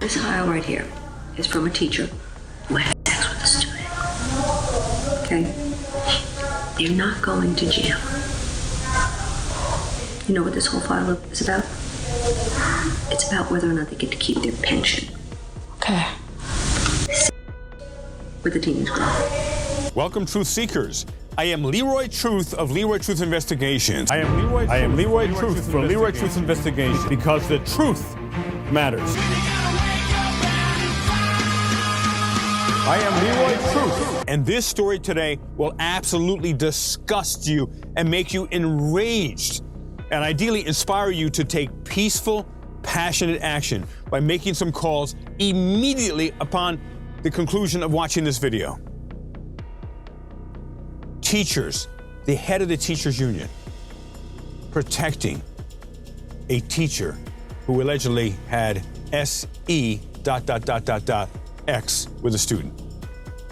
This file right here is from a teacher who had sex with a student. Okay? They're not going to jail. You know what this whole file is about? It's about whether or not they get to keep their pension. Okay. With a teenage girl. Welcome, Truth Seekers. I am Leroy Truth of Leroy Truth Investigations. I am Leroy Truth from Leroy Truth Investigations because the truth matters. I am Leroy Truth. And this story today will absolutely disgust you and make you enraged and ideally inspire you to take peaceful, passionate action by making some calls immediately upon the conclusion of watching this video. Teachers, the head of the teachers union, protecting a teacher who allegedly had SE ... X with a student,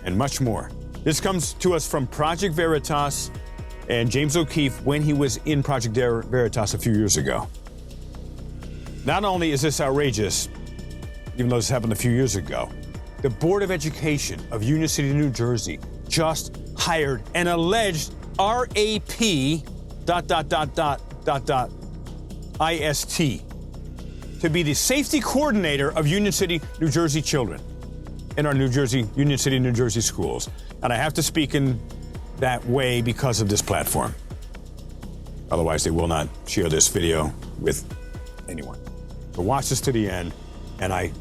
and much more. This comes to us from Project Veritas and James O'Keefe when he was in Project Veritas a few years ago. Not only is this outrageous, even though this happened a few years ago, the Board of Education of Union City, New Jersey just hired an alleged RAP ... IST to be the safety coordinator of Union City, New Jersey children in our Union City, New Jersey schools. And I have to speak in that way because of this platform. Otherwise, they will not share this video with anyone. So watch this to the end, and I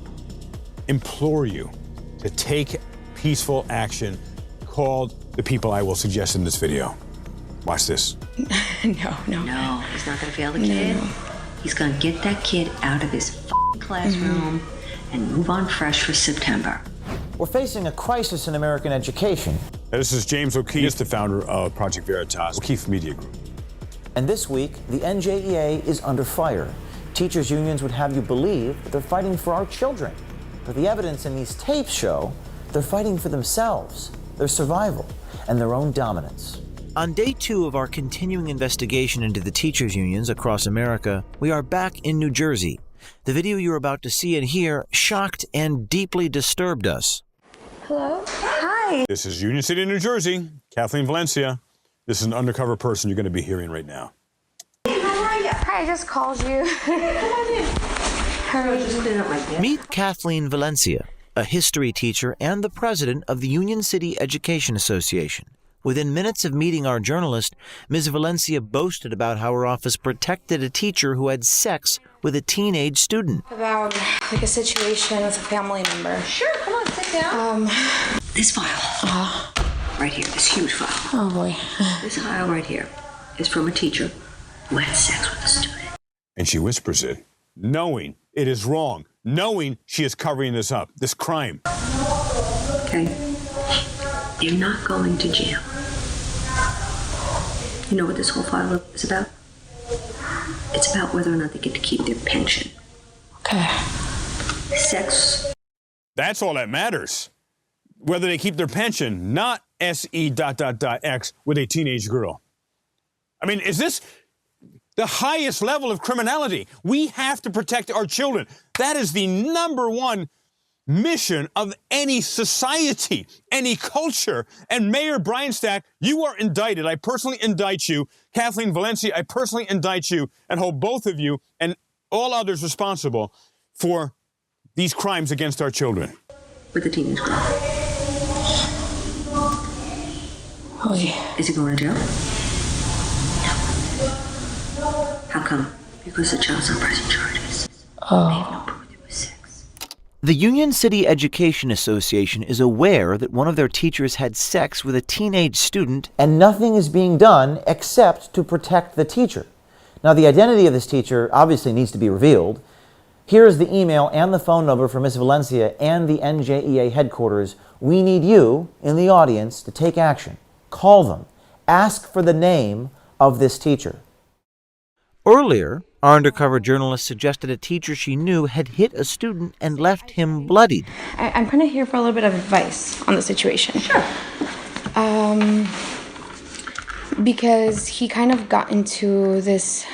implore you to take peaceful action. Call the people I will suggest in this video. Watch this. No, he's not gonna fail the kid. No. He's gonna get that kid out of his classroom and move on fresh for September. We're facing a crisis in American education. This is James O'Keefe, the founder of Project Veritas, O'Keefe Media Group. And this week, the NJEA is under fire. Teachers' unions would have you believe that they're fighting for our children. But the evidence in these tapes show they're fighting for themselves, their survival, and their own dominance. On day 2 of our continuing investigation into the teachers' unions across America, we are back in New Jersey. The video you're about to see and hear shocked and deeply disturbed us. Hello? Hi. This is Union City, New Jersey, Kathleen Valencia. This is an undercover person you're going to be hearing right now. Hey, how are you? Hi, I just called you. Come on in. Hurry. Meet Kathleen Valencia, a history teacher and the president of the Union City Education Association. Within minutes of meeting our journalist, Ms. Valencia boasted about how her office protected a teacher who had sex with a teenage student. About a situation with a family member. Sure, come on, sit down. This file, right here, this huge file. Oh boy. This file right here is from a teacher who had sex with a student. And she whispers it, knowing it is wrong, knowing she is covering this up, this crime. Okay? They're not going to jail. You know what this whole file is about? It's about whether or not they get to keep their pension. Okay. Sex. That's all that matters. Whether they keep their pension, not SE ... X with a teenage girl. I mean, is this the highest level of criminality? We have to protect our children. That is the #1 mission of any society, any culture. And Mayor Brian Stack, you are indicted. I personally indict you. Kathleen Valencia, I personally indict you and hold both of you and all others responsible for these crimes against our children. With a teenage girl. Oh, yeah. Is he going to jail? No. How come? Because the child's on pressing charges. Oh. They have no proof there was sex. The Union City Education Association is aware that one of their teachers had sex with a teenage student, and nothing is being done except to protect the teacher. Now, the identity of this teacher obviously needs to be revealed. Here is the email and the phone number for Ms. Valencia and the NJEA headquarters. We need you in the audience to take action. Call them. Ask for the name of this teacher. Earlier, our undercover journalist suggested a teacher she knew had hit a student and left him bloodied. I'm kind of here for a little bit of advice on the situation. Sure. Because he kind of got into this,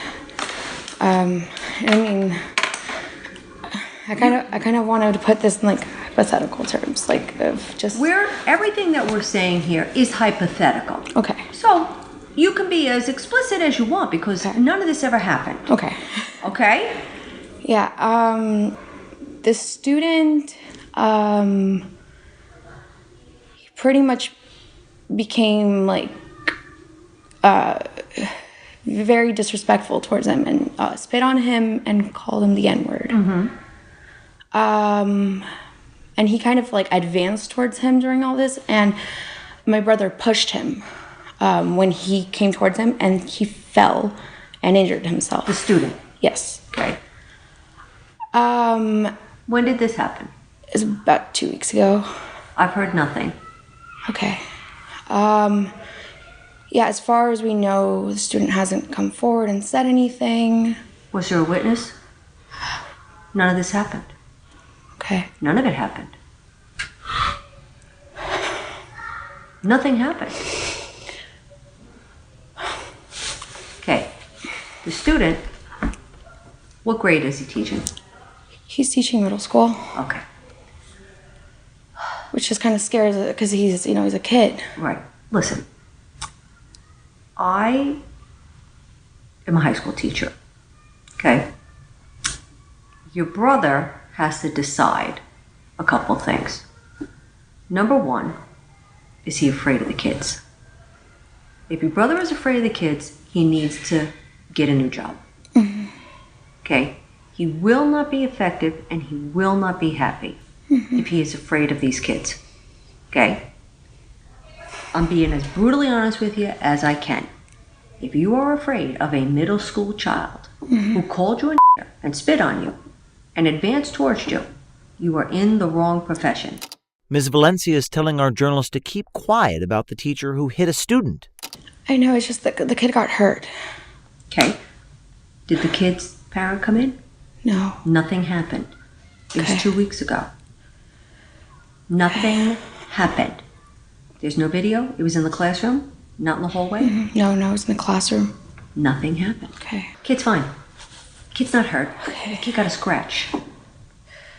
I kind of wanted to put this in like hypothetical terms, like of just. Everything that we're saying here is hypothetical. Okay. So you can be as explicit as you want because none of this ever happened. Okay. Okay? Yeah. The student, he pretty much became like very disrespectful towards him and spit on him and called him the N-word. And he kind of like advanced towards him during all this, and my brother pushed him when he came towards him, and he fell and injured himself. The student? Yes. Okay. When did this happen? It was about 2 weeks ago. I've heard nothing. Okay. Yeah, as far as we know, the student hasn't come forward and said anything. Was there a witness? None of this happened. Okay. None of it happened. Nothing happened. Okay. The student, what grade is he teaching? He's teaching middle school, Okay. which is kind of scary because he's a kid. Right. Listen. I am a high school teacher. Okay? Your brother has to decide a couple things. Number one, is he afraid of the kids? If your brother is afraid of the kids, he needs to get a new job. Okay? He will not be effective and he will not be happy if he is afraid of these kids. Okay? I'm being as brutally honest with you as I can. If you are afraid of a middle school child who called you a and spit on you and advanced towards you, you are in the wrong profession. Ms. Valencia is telling our journalist to keep quiet about the teacher who hit a student. I know, it's just that the kid got hurt. Okay? Did the kid's parent come in? No. Nothing happened. It was Okay. 2 weeks ago. Nothing happened. There's no video. It was in the classroom, not in the hallway. No, it was in the classroom. Nothing happened. Okay. Kid's fine. Kid's not hurt. Okay. Kid got a scratch.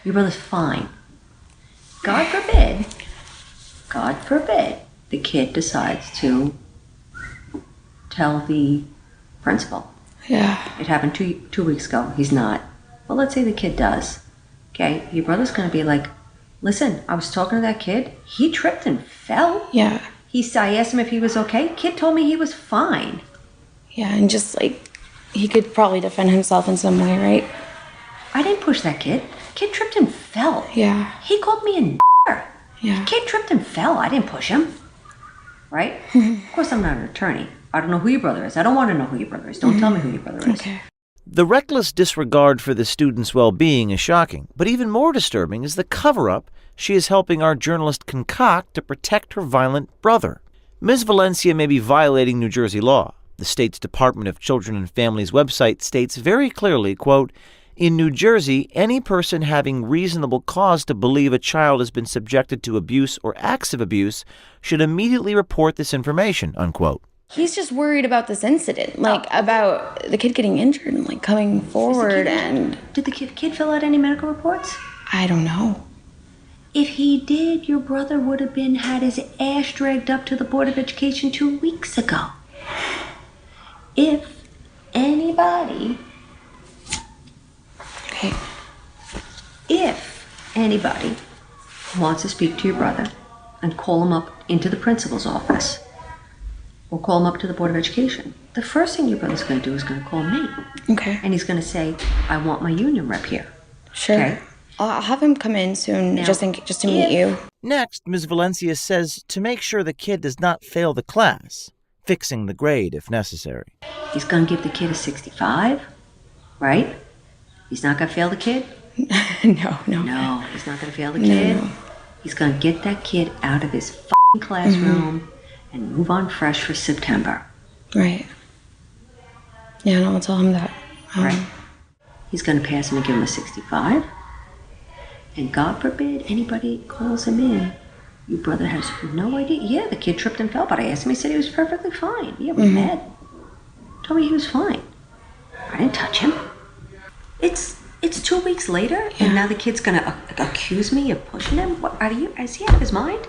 Your brother's fine. God forbid, the kid decides to tell the principal. Yeah. It happened two weeks ago. He's not. Well, let's say the kid does. Okay, your brother's going to be like, listen, I was talking to that kid. He tripped and fell. Yeah. I asked him if he was okay. Kid told me he was fine. Yeah, and just like, he could probably defend himself in some way, right? I didn't push that kid. Kid tripped and fell. Yeah. He called me a Yeah. Kid tripped and fell. I didn't push him. Right? Of course, I'm not an attorney. I don't know who your brother is. I don't want to know who your brother is. Don't tell me who your brother is. Okay. The reckless disregard for the student's well-being is shocking, but even more disturbing is the cover-up she is helping our journalist concoct to protect her violent brother. Ms. Valencia may be violating New Jersey law. The state's Department of Children and Families website states very clearly, quote, "In New Jersey, any person having reasonable cause to believe a child has been subjected to abuse or acts of abuse should immediately report this information," unquote. He's just worried about this incident, like about the kid getting injured and like coming forward and... Did the kid fill out any medical reports? I don't know. If he did, your brother would have had his ass dragged up to the Board of Education 2 weeks ago. If anybody wants to speak to your brother and call him up into the principal's office or call him up to the Board of Education, the first thing your brother's going to do is going to call me. Okay. And he's going to say, I want my union rep here. Sure. Okay? I'll have him come in soon Now, just to meet you. Next, Ms. Valencia says to make sure the kid does not fail the class, fixing the grade if necessary. He's going to give the kid a 65, right? He's not going to fail the kid? No. No, he's not going to fail the kid. No. He's going to get that kid out of his f***ing classroom and move on fresh for September. Right. Yeah, and I'll tell him that. Right. He's going to pass him and give him a 65. And God forbid anybody calls him in. Your brother has no idea. Yeah, the kid tripped and fell, but I asked him. He said he was perfectly fine. Yeah, we met. Told me he was fine. I didn't touch him. It's it's 2 weeks later, and now the kid's gonna accuse me of pushing him? What, is he out of his mind?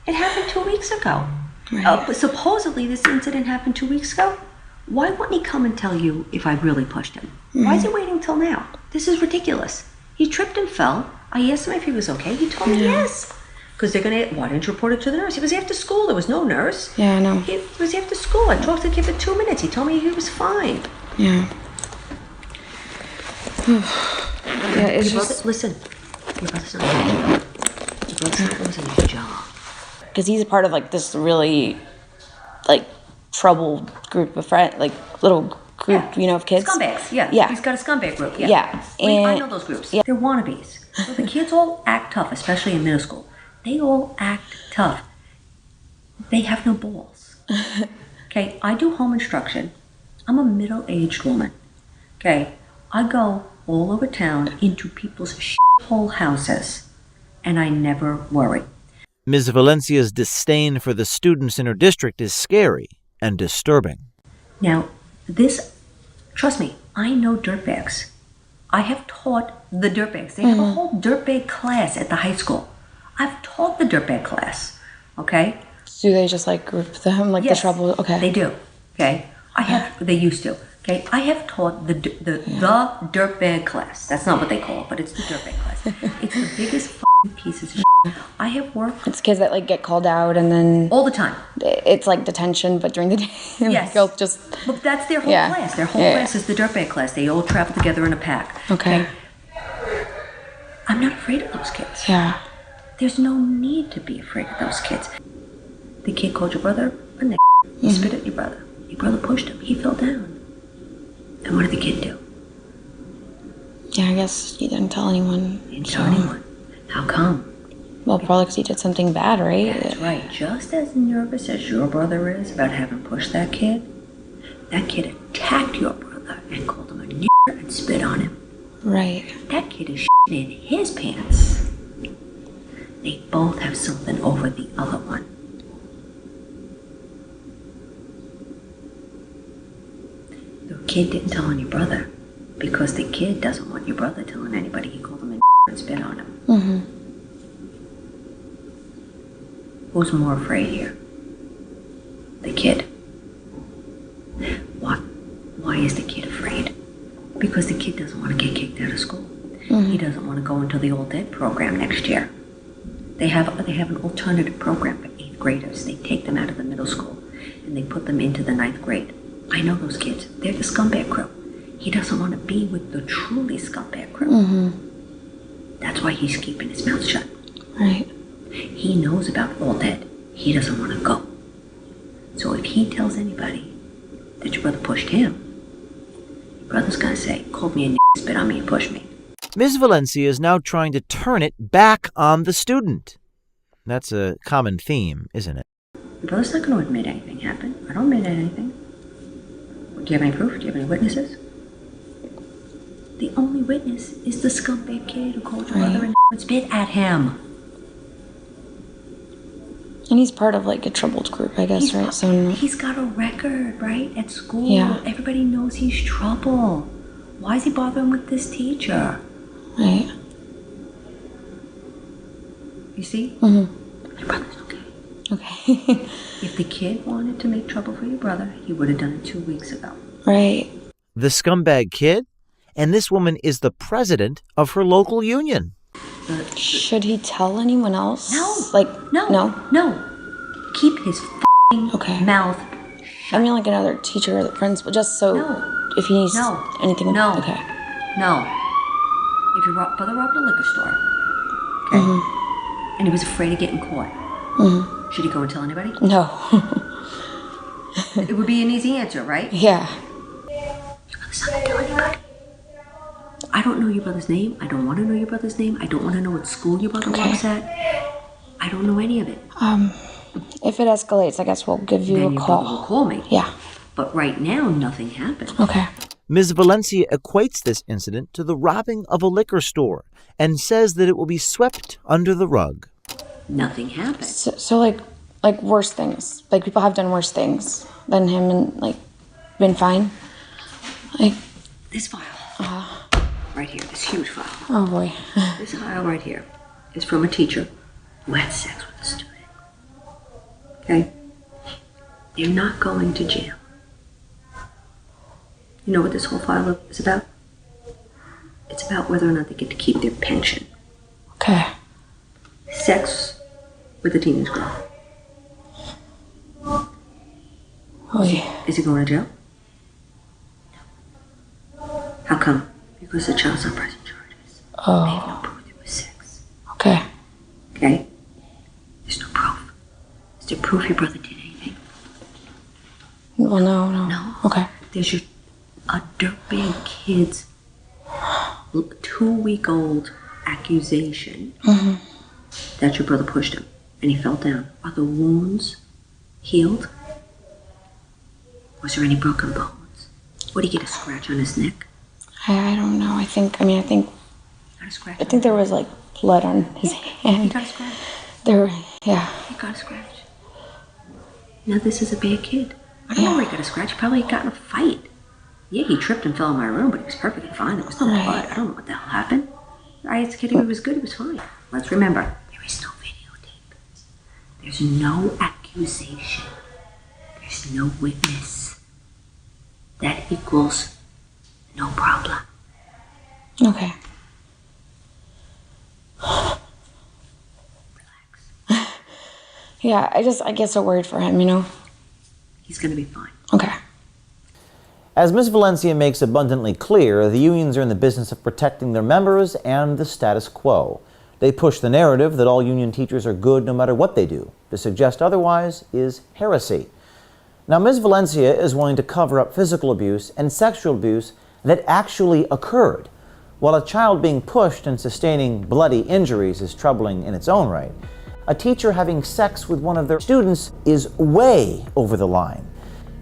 It happened 2 weeks ago. Right. But supposedly this incident happened 2 weeks ago. Why wouldn't he come and tell you if I really pushed him? Why is he waiting till now? This is ridiculous. He tripped and fell. I asked him if he was okay. He told me yes. Because they're gonna, why didn't you report it to the nurse? He was after school. There was no nurse. Yeah, I know. He was after school. I talked to the kid for 2 minutes. He told me he was fine. Yeah. Yeah, it's just... Listen, your brother's not losing. Your brother's not losing his job. Because he's a part of, like, this really, like, troubled group of friends, like, little group, you know, of kids. Scumbags, yeah. Yeah. He's got a scumbag group, yeah. Yeah. I know those groups. Yeah. They're wannabes. So the kids all act tough, especially in middle school. They all act tough. They have no balls. Okay, I do home instruction. I'm a middle-aged woman. Okay, I go all over town into people's shithole houses, and I never worry. Ms. Valencia's disdain for the students in her district is scary and disturbing. Now, trust me, I know dirtbags. I have taught the dirtbags. They have a whole dirtbag class at the high school. I've taught the dirtbag class, okay? Do they just, like, group them, like, Yes, the trouble? Okay. they do, okay? They used to, okay? I have taught the dirtbag class. That's not what they call it, but it's the dirtbag class. It's the biggest f***ing pieces of shit. I have worked... It's kids that, like, get called out and then... all the time. It's like detention, but during the day. Yes. They'll just... But that's their whole class. Their whole class is the dirtbag class. They all travel together in a pack. Okay. I'm not afraid of those kids. Yeah. There's no need to be afraid of those kids. The kid called your brother a n***. He spit at your brother. Your brother pushed him. He fell down. And what did the kid do? Yeah, I guess he didn't tell anyone. He didn't tell anyone. How come? Well, probably because he did something bad, right? That's right. Just as nervous as your brother is about having pushed that kid attacked your brother and called him a n*** and spit on him. Right. That kid is in his pants. They both have something over the other one. The kid didn't tell on your brother because the kid doesn't want your brother telling anybody he called him a n*** and spit on him. Mm-hmm. Who's more afraid here? The kid. Why is the kid afraid? Because the kid doesn't want to get kicked out of school. He doesn't want to go into the All Dead program next year. They have an alternative program for 8th graders. They take them out of the middle school and they put them into the 9th grade. I know those kids. They're the scumbag crew. He doesn't want to be with the truly scumbag crew. Mm-hmm. That's why he's keeping his mouth shut. Right. He knows about All Dead. He doesn't want to go. So if he tells anybody that your brother pushed him, your brother's going to say, called me a n***, spit on me and pushed me. Ms. Valencia is now trying to turn it back on the student. That's a common theme, isn't it? Your brother's not going to admit anything happened. I don't admit anything. Do you have any proof? Do you have any witnesses? The only witness is the scumbag kid who called your brother and spit at him. And he's part of, like, a troubled group, I guess, right? So he's got a record, right? At school. Yeah. Everybody knows he's trouble. Why is he bothering with this teacher? Right. You see? Mm-hmm. Your brother's okay. Okay. If the kid wanted to make trouble for your brother, he would have done it 2 weeks ago. Right. The scumbag kid? And this woman is the president of her local union. Should he tell anyone else? No. Like, No. Keep his Okay. mouth. I mean, like another teacher or the principal, just so if he needs anything. No. Okay. No. If your brother robbed a liquor store, okay, and he was afraid of getting caught, should he go and tell anybody? No. It would be an easy answer, right? Yeah. Your brother's not going to tell anybody. I don't know your brother's name. I don't want to know your brother's name. I don't want to know what school your brother works at. I don't know any of it. If it escalates, I guess we'll give you Then a your call. brother will call me. Yeah. But right now, nothing happened. Okay. Ms. Valencia equates this incident to the robbing of a liquor store and says that it will be swept under the rug. Nothing happened. So like worse things. Like, people have done worse things than him and, like, been fine. Like, This file, right here, this huge file. Oh boy. This file right here is from a teacher who had sex with a student. Okay? They're not going to jail. You know what this whole file is about? It's about whether or not they get to keep their pension. Okay. Sex with a teenage girl. Oh yeah. Is he going to jail? No. How come? Because the child's not pressing charges. They have no proof there was sex. Okay. Okay? There's no proof. Is there proof your brother did anything? Well, no. No? Okay. There's a dirtbag kid's 2-week-old accusation that your brother pushed him and he fell down. Are the wounds healed? Was there any broken bones? Would he get a scratch on his neck? I don't know. I think Got a scratch? I think there was like blood on his He hand. got a scratch. Yeah. He got a scratch. Now this is a bad kid. I don't know where he got a scratch. He probably got in a fight. Yeah, he tripped and fell in my room, but he was perfectly fine. There was no blood. I don't know what the hell happened. I was kidding. He was good. He was fine. Let's remember, there is no videotape. There's no accusation. There's no witness. That equals no problem. Okay. Relax. Yeah, I guess a word for him, you know? He's going to be fine. Okay. As Ms. Valencia makes abundantly clear, the unions are in the business of protecting their members and the status quo. They push the narrative that all union teachers are good no matter what they do. To suggest otherwise is heresy. Now, Ms. Valencia is willing to cover up physical abuse and sexual abuse that actually occurred. While a child being pushed and sustaining bloody injuries is troubling in its own right, a teacher having sex with one of their students is way over the line.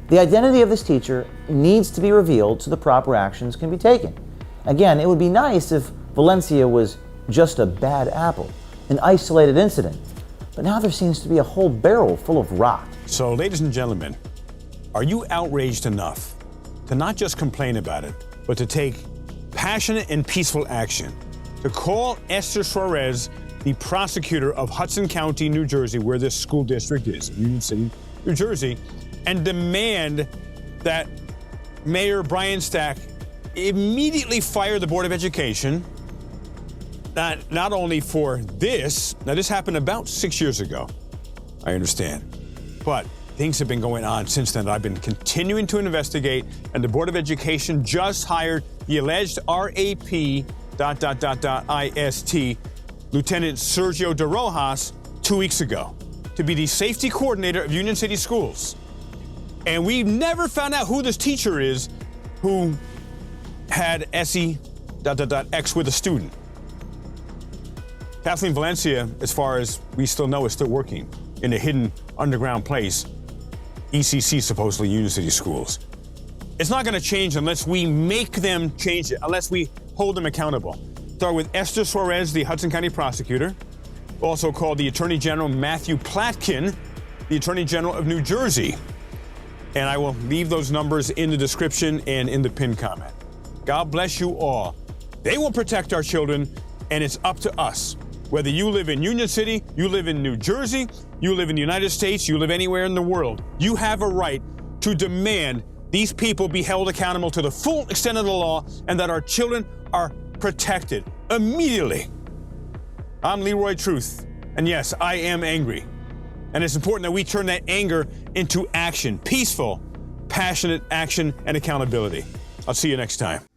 The identity of this teacher needs to be revealed so the proper actions can be taken. Again, it would be nice if Valencia was just a bad apple, an isolated incident. But now there seems to be a whole barrel full of rot. So, ladies and gentlemen, are you outraged enough to not just complain about it, but to take passionate and peaceful action? To call Esther Suarez, the prosecutor of Hudson County, New Jersey, where this school district is, Union City, New Jersey, and demand that Mayor Brian Stack immediately fire the Board of Education, not only for this, now this happened about 6 years ago, I understand, but things have been going on since then. I've been continuing to investigate, and the Board of Education just hired the alleged RAP IST Lieutenant Sergio de Rojas 2 weeks ago to be the safety coordinator of Union City Schools. And we never found out who this teacher is who had SE.X with a student. Kathleen Valencia, as far as we still know, is still working in a hidden underground place, ECC, supposedly Union City Schools. It's not going to change unless we make them change it, unless we hold them accountable. Start with Esther Suarez, the Hudson County prosecutor, also called the Attorney General Matthew Platkin, the Attorney General of New Jersey. And I will leave those numbers in the description and in the pinned comment. God bless you all. They will protect our children, and it's up to us. Whether you live in Union City, you live in New Jersey, you live in the United States, you live anywhere in the world, you have a right to demand these people be held accountable to the full extent of the law and that our children are protected immediately. I'm Leroy Truth, and yes, I am angry. And it's important that we turn that anger into action, peaceful, passionate action and accountability. I'll see you next time.